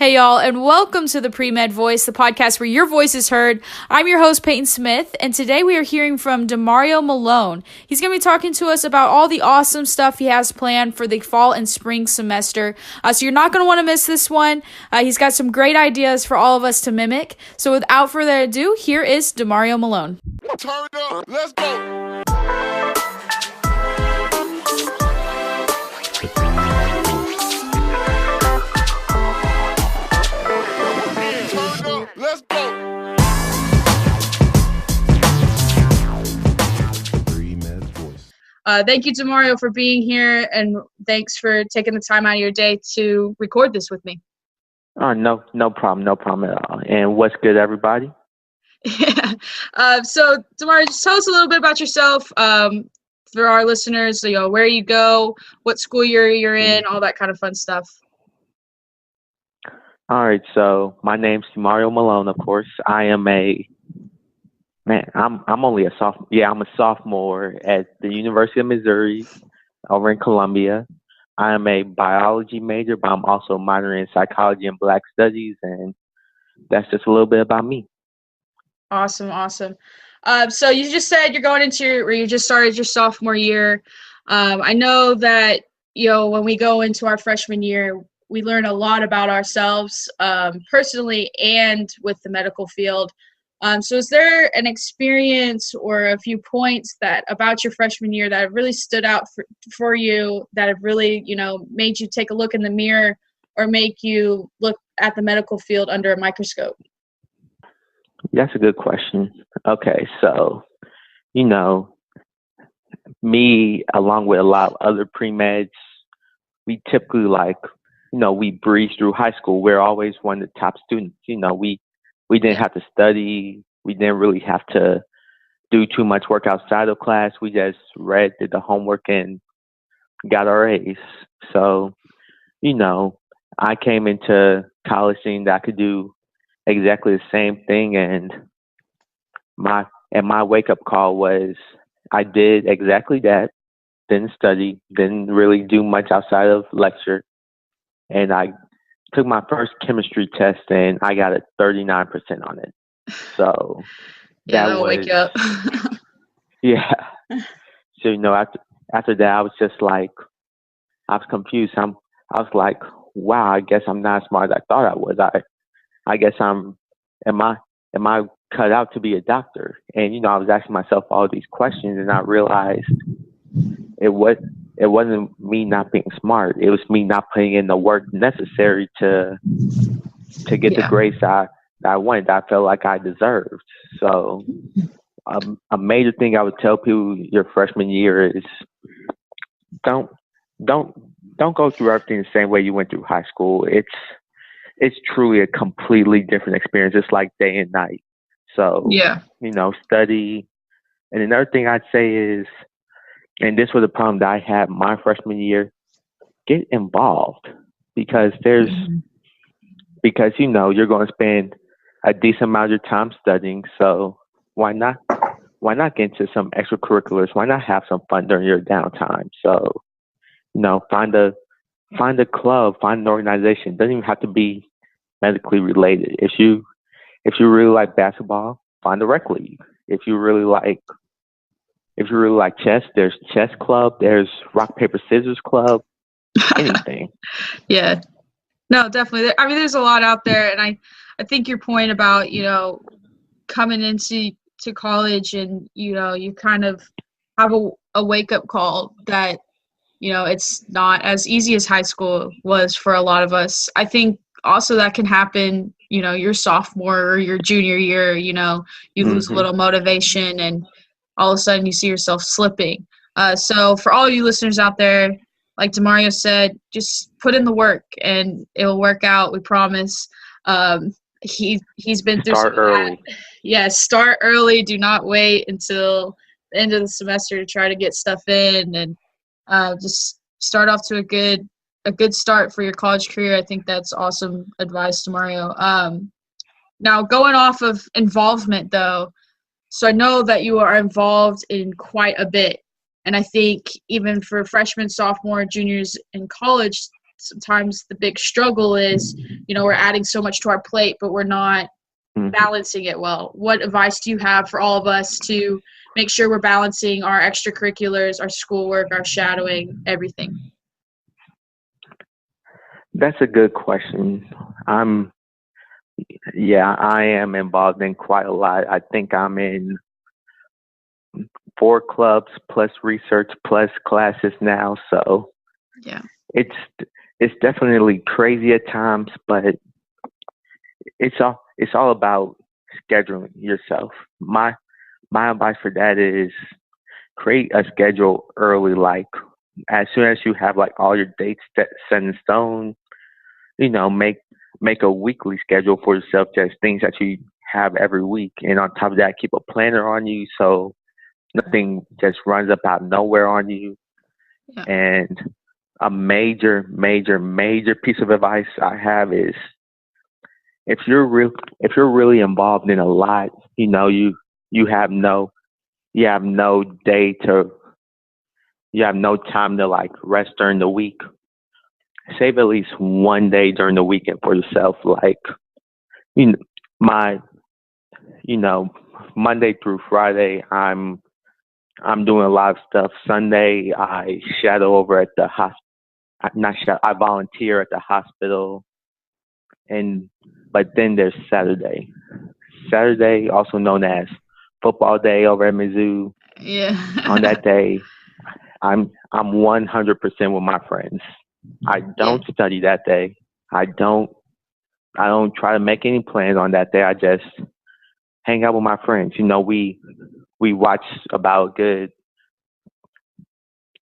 Hey, y'all, and welcome to the PreMed Voice, the podcast where your voice is heard. I'm your host, Peyton Smith, and today we are hearing from DeMario Malone. He's going to be talking to us about all the awesome stuff he has planned for the fall and spring semester. So you're not going to want to miss this one. He's got some great ideas for all of us to mimic. So without further ado, here is DeMario Malone. Turn up, let's go. Let's go. PreMed Voice. Thank you, DeMario, for being here, and thanks for taking the time out of your day to record this with me. Oh, no problem at all. And what's good, everybody? Yeah. So, DeMario, just tell us a little bit about yourself for our listeners. Where you go, what school you're in, all that kind of fun stuff. All right, so my name's DeMario Malone, of course. I'm only a sophomore. Yeah, I'm a sophomore at the University of Missouri over in Columbia. I am a biology major, but I'm also minoring in psychology and Black studies, and that's just a little bit about me. Awesome. So you just said you're going into you just started your sophomore year. I know that, when we go into our freshman year, we learn a lot about ourselves personally and with the medical field. So is there an experience or a few points that about your freshman year that have really stood out for you, that have really, made you take a look in the mirror or make you look at the medical field under a microscope? That's a good question. Okay, so, me, along with a lot of other pre-meds, we typically we breeze through high school. We're always one of the top students. We didn't have to study. We didn't really have to do too much work outside of class. We just read, did the homework, and got our A's. So, I came into college thinking that I could do exactly the same thing, and my wake-up call was I did exactly that. Didn't study. Didn't really do much outside of lecture. And I took my first chemistry test, and I got a 39% on it. So that'll wake you up. Yeah. So after that, I was just I was confused. I was like, wow, I guess I'm not as smart as I thought I was. I guess am I cut out to be a doctor? And I was asking myself all these questions, and I realized it wasn't me not being smart. It was me not putting in the work necessary to get the grades that I wanted, that I felt like I deserved. So a major thing I would tell people your freshman year is don't go through everything the same way you went through high school. It's truly a completely different experience. It's like day and night. So study. And another thing I'd say is, and this was a problem that I had my freshman year, get involved, because you're going to spend a decent amount of your time studying. So why not get into some extracurriculars? Why not have some fun during your downtime? So, find a club, find an organization. It doesn't even have to be medically related. If you really like basketball, find a rec league. If you really like chess, there's chess club, there's rock, paper, scissors club, anything. Yeah. No, definitely. I mean, there's a lot out there. And I think your point about, coming into college and, you kind of have a wake-up call that, it's not as easy as high school was for a lot of us. I think also that can happen, your sophomore or your junior year, you lose a little motivation and all of a sudden you see yourself slipping. So for all you listeners out there, like DeMario said, just put in the work and it'll work out. We promise. He's been through Start early. Yes, start early. Do not wait until the end of the semester to try to get stuff in, and just start off to a good start for your college career. I think that's awesome advice, DeMario. Now, going off of involvement, though, so I know that you are involved in quite a bit. And I think even for freshmen, sophomore, juniors in college, sometimes the big struggle is, we're adding so much to our plate, but we're not balancing it well. What advice do you have for all of us to make sure we're balancing our extracurriculars, our schoolwork, our shadowing, everything? That's a good question. I am involved in quite a lot. I think I'm in 4 clubs plus research plus classes now. So yeah, it's definitely crazy at times, but it's all about scheduling yourself. My advice for that is create a schedule early, like as soon as you have like all your dates set in stone, make a weekly schedule for yourself, just things that you have every week. And on top of that, keep a planner on you so nothing just runs up out of nowhere on you. Yeah. And a major piece of advice I have is if you're really involved in a lot, you have no time to like rest during the week. Save at least one day during the weekend for yourself. Like, Monday through Friday, I'm doing a lot of stuff. Sunday, I shadow over at the hospital. I volunteer at the hospital. But then there's Saturday. Saturday, also known as football day over at Mizzou. Yeah. On that day, I'm 100% with my friends. I don't study that day. I don't try to make any plans on that day. I just hang out with my friends. We watch about good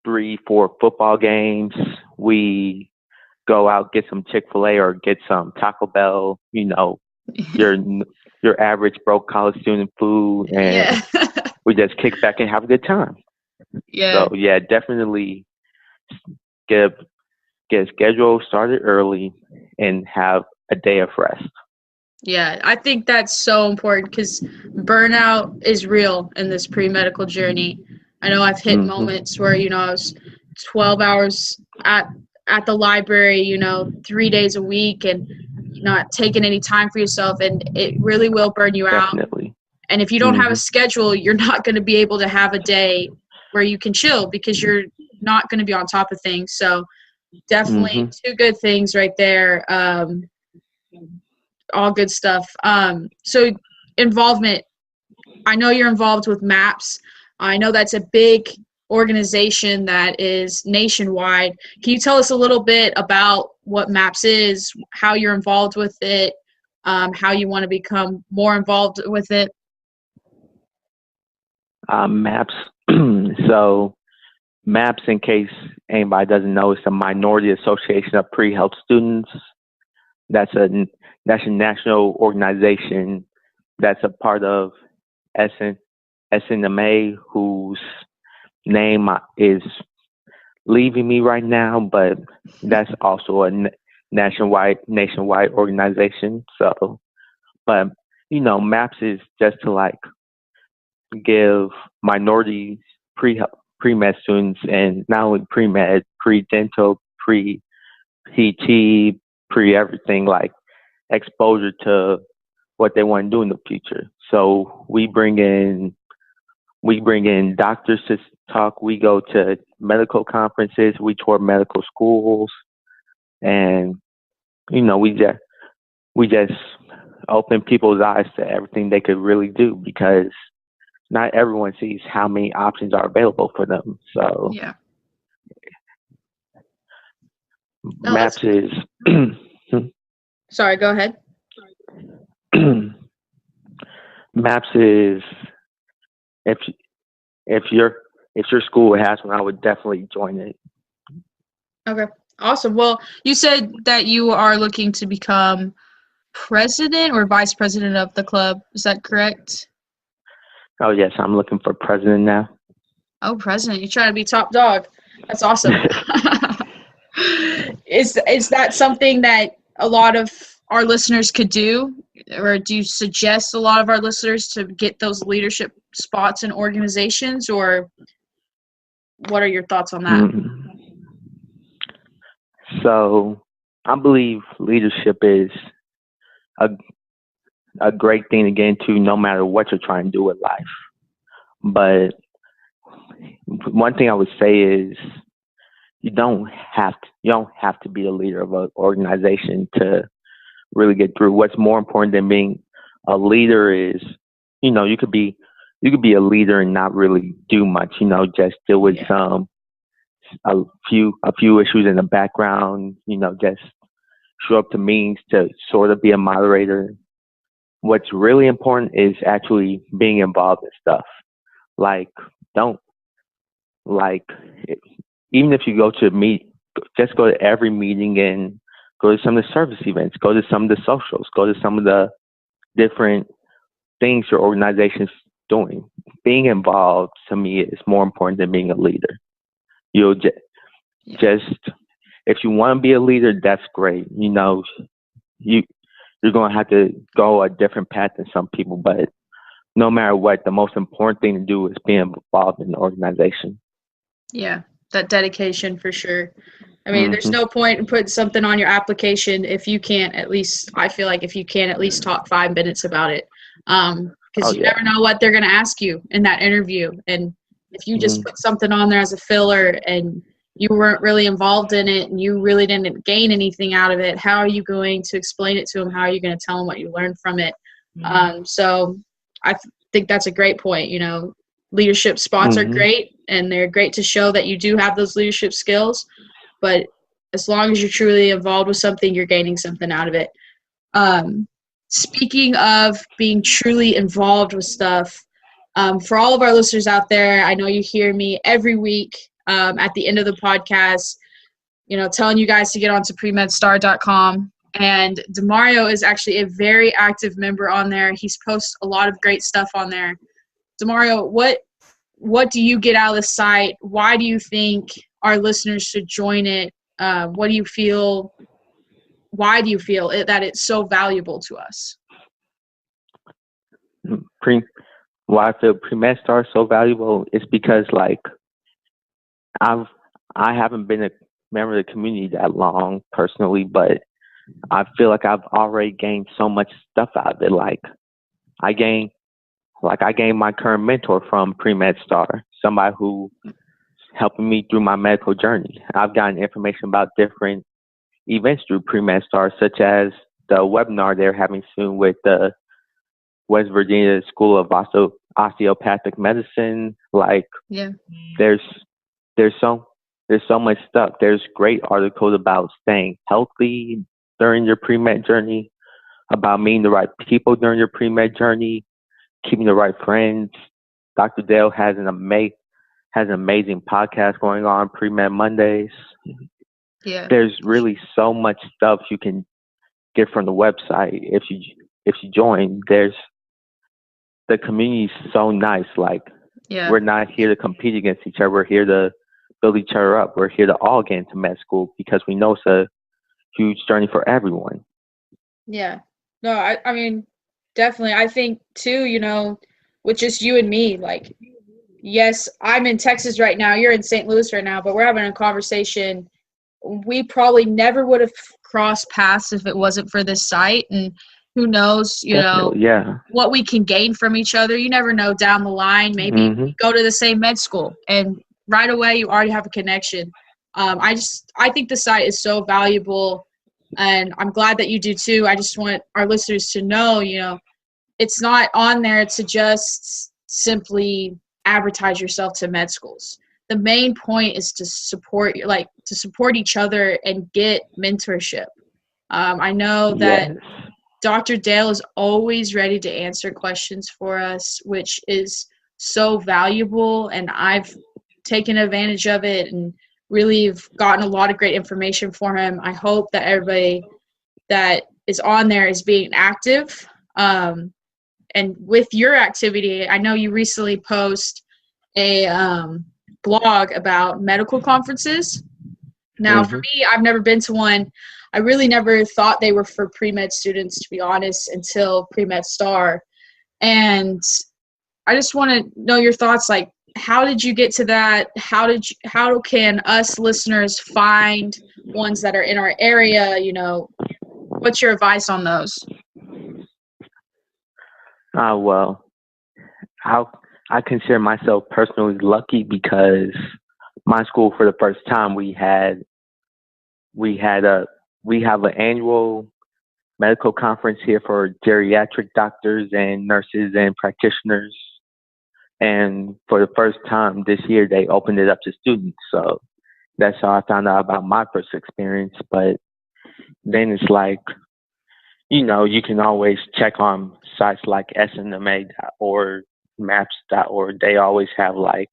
3-4 football games. We go out, get some Chick-fil-A or get some Taco Bell, your average broke college student food, and we just kick back and have a good time. Yeah. So definitely get a schedule started early and have a day of rest. Yeah, I think that's so important because burnout is real in this pre-medical journey. I know I've hit moments where, I was 12 hours at the library, 3 days a week and not taking any time for yourself, and it really will burn you out. Definitely. And if you don't have a schedule, you're not going to be able to have a day where you can chill because you're not going to be on top of things. So definitely 2 good things right there. All good stuff. So involvement, I know you're involved with MAPS. I know that's a big organization that is nationwide. Can you tell us a little bit about what MAPS is, how you're involved with it, how you want to become more involved with it? MAPS. So MAPS, in case anybody doesn't know, is the Minority Association of Pre-Health Students. That's a national organization that's a part of SNMA, whose name is leaving me right now, but that's also a nationwide organization. So, but MAPS is just to like give minorities pre-med students, and not only pre-med, pre-dental, pre-PT, pre-everything, like exposure to what they want to do in the future. So we bring in doctors to talk. We go to medical conferences. We tour medical schools, and we just open people's eyes to everything they could really do, because not everyone sees how many options are available for them. So yeah. MAPS is Sorry, go ahead. MAPS is, if your school has one, I would definitely join it. Okay, awesome. Well, you said that you are looking to become president or vice president of the club. Is that correct? Oh yes, I'm looking for president now. Oh, president! You're trying to be top dog. That's awesome. Is that something that a lot of our listeners could do, or do you suggest a lot of our listeners to get those leadership spots in organizations, or what are your thoughts on that? So I believe leadership is a a great thing to get into no matter what you're trying to do with life. But one thing I would say is you don't have to be a leader of an organization to really get through. What's more important than being a leader is, you could be a leader and not really do much, just deal with a few issues in the background, just show up to meetings to sort of be a moderator. What's really important is actually being involved in stuff. Like, don't like even if you go to just go to every meeting and go to some of the service events, go to some of the socials, go to some of the different things your organization's doing. Being involved to me is more important than being a leader. You'll just if you want to be a leader, that's great. You're going to have to go a different path than some people, but no matter what, the most important thing to do is be involved in the organization. Yeah, that dedication for sure. I mean, there's no point in putting something on your application if you can't at least, I feel like if you can't at least talk 5 minutes about it. Because you never know what they're going to ask you in that interview. And if you just put something on there as a filler and you weren't really involved in it and you really didn't gain anything out of it, how are you going to explain it to them? How are you going to tell them what you learned from it? So I think that's a great point. Leadership spots are great, and they're great to show that you do have those leadership skills. But as long as you're truly involved with something, you're gaining something out of it. Speaking of being truly involved with stuff, for all of our listeners out there, I know you hear me every week at the end of the podcast, telling you guys to get onto PreMedStar.com. And DeMario is actually a very active member on there. He's posted a lot of great stuff on there. DeMario, what do you get out of the site? Why do you think our listeners should join it? What do you feel? Why do you feel that it's so valuable to us? Why I feel PreMed Star is so valuable is because I haven't been a member of the community that long personally, but I feel like I've already gained so much stuff out of it. I gained my current mentor from PreMed Star, somebody who helping me through my medical journey. I've gotten information about different events through PreMed Star, such as the webinar they're having soon with the West Virginia School of Osteopathic Medicine. There's so much stuff. There's great articles about staying healthy during your pre-med journey, about meeting the right people during your pre-med journey, keeping the right friends. Dr. Dale has an amazing podcast going on, Pre-Med Mondays. Yeah. There's really so much stuff you can get from the website if you join. The community is so nice. We're not here to compete against each other. We're here to build each other up. We're here to all get into med school because we know it's a huge journey for everyone. Yeah. No, I mean, definitely. I think too, with just you and me, yes, I'm in Texas right now. You're in St. Louis right now, but we're having a conversation. We probably never would have crossed paths if it wasn't for this site. And who knows, what we can gain from each other. You never know down the line. Maybe we go to the same med school and right away you already have a connection. I think the site is so valuable, and I'm glad that you do too. I just want our listeners to know, it's not on there to just simply advertise yourself to med schools. The main point is to support each other and get mentorship. I know that Dr. Dale is always ready to answer questions for us, which is so valuable, and I've taken advantage of it and really have gotten a lot of great information for him. I hope that everybody that is on there is being active. And with your activity, I know you recently posted a blog about medical conferences. Now, for me, I've never been to one. I really never thought they were for pre-med students, to be honest, until PreMed Star. And I just want to know your thoughts. how did you get to that? How can us listeners find ones that are in our area? What's your advice on those? Well, I consider myself personally lucky because my school, for the first time, we have an annual medical conference here for geriatric doctors and nurses and practitioners. And for the first time this year, they opened it up to students. So that's how I found out about my first experience. But then it's like, you can always check on sites like snma.org, maps.org. They always have like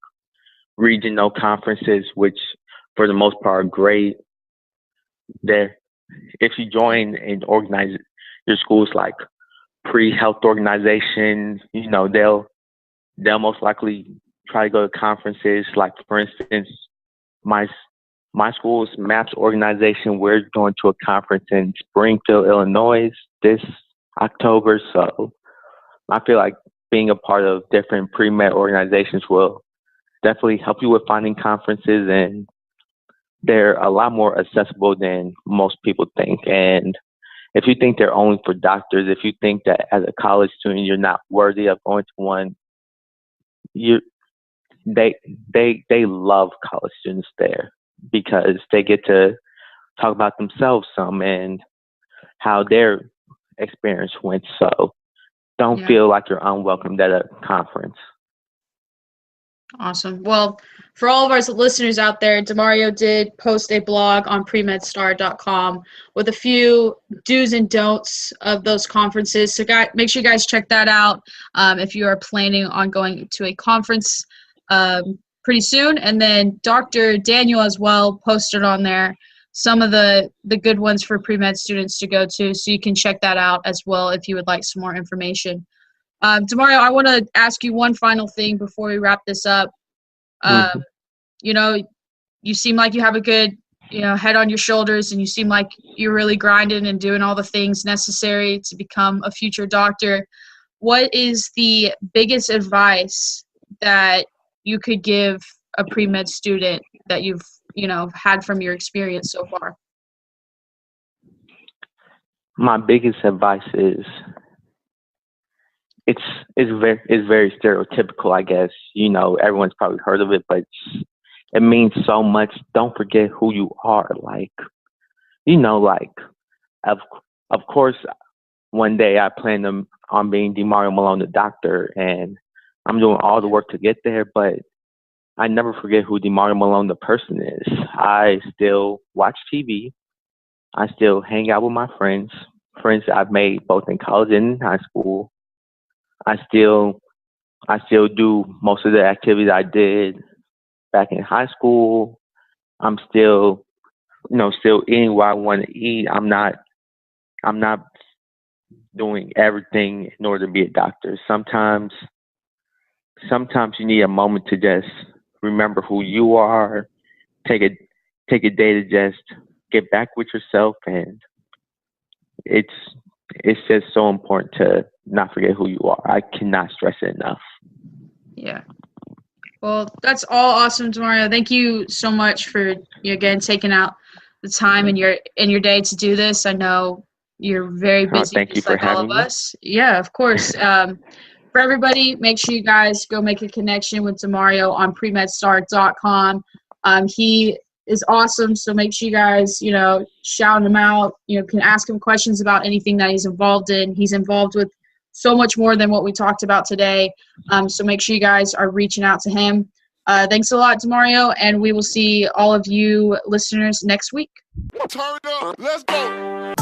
regional conferences, which for the most part are great. If you join and organize your school's like pre-health organization, they'll most likely try to go to conferences. Like, for instance, my school's MAPS organization, we're going to a conference in Springfield, Illinois this October. So I feel like being a part of different pre-med organizations will definitely help you with finding conferences, and they're a lot more accessible than most people think. And if you think they're only for doctors, if you think that as a college student you're not worthy of going to one, they love college students there because they get to talk about themselves some and how their experience went. So don't feel like you're unwelcomed at a conference. Awesome. Well, for all of our listeners out there, DeMario did post a blog on premedstar.com with a few do's and don'ts of those conferences. So make sure you guys check that out if you are planning on going to a conference pretty soon. And then Dr. Daniel as well posted on there some of the good ones for pre-med students to go to. So you can check that out as well if you would like some more information. DeMario, I want to ask you one final thing before we wrap this up. You seem like you have a good, head on your shoulders, and you seem like you're really grinding and doing all the things necessary to become a future doctor. What is the biggest advice that you could give a pre-med student that you've, had from your experience so far? My biggest advice is it's very stereotypical, I guess. Everyone's probably heard of it, but it means so much. Don't forget who you are. Of course, one day I plan on being DeMario Malone, the doctor, and I'm doing all the work to get there, but I never forget who DeMario Malone, the person, is. I still watch TV. I still hang out with my friends I've made both in college and in high school. I still do most of the activities I did back in high school. I'm still eating what I want to eat. I'm not doing everything in order to be a doctor. Sometimes you need a moment to just remember who you are. Take a day to just get back with yourself, and it's just so important to not forget who you are. I cannot stress it enough. Yeah. Well, that's all awesome, DeMario. Thank you so much for again taking out the time in your day to do this. I know you're very busy. Thank you for having me. Us. Yeah, of course. For everybody, make sure you guys go make a connection with DeMario on premedstar.com. He is awesome, so make sure you guys, shout him out. Can ask him questions about anything that he's involved in. He's involved with so much more than what we talked about today. So make sure you guys are reaching out to him. Thanks a lot, DeMario, and we will see all of you listeners next week. Turn up. Let's go.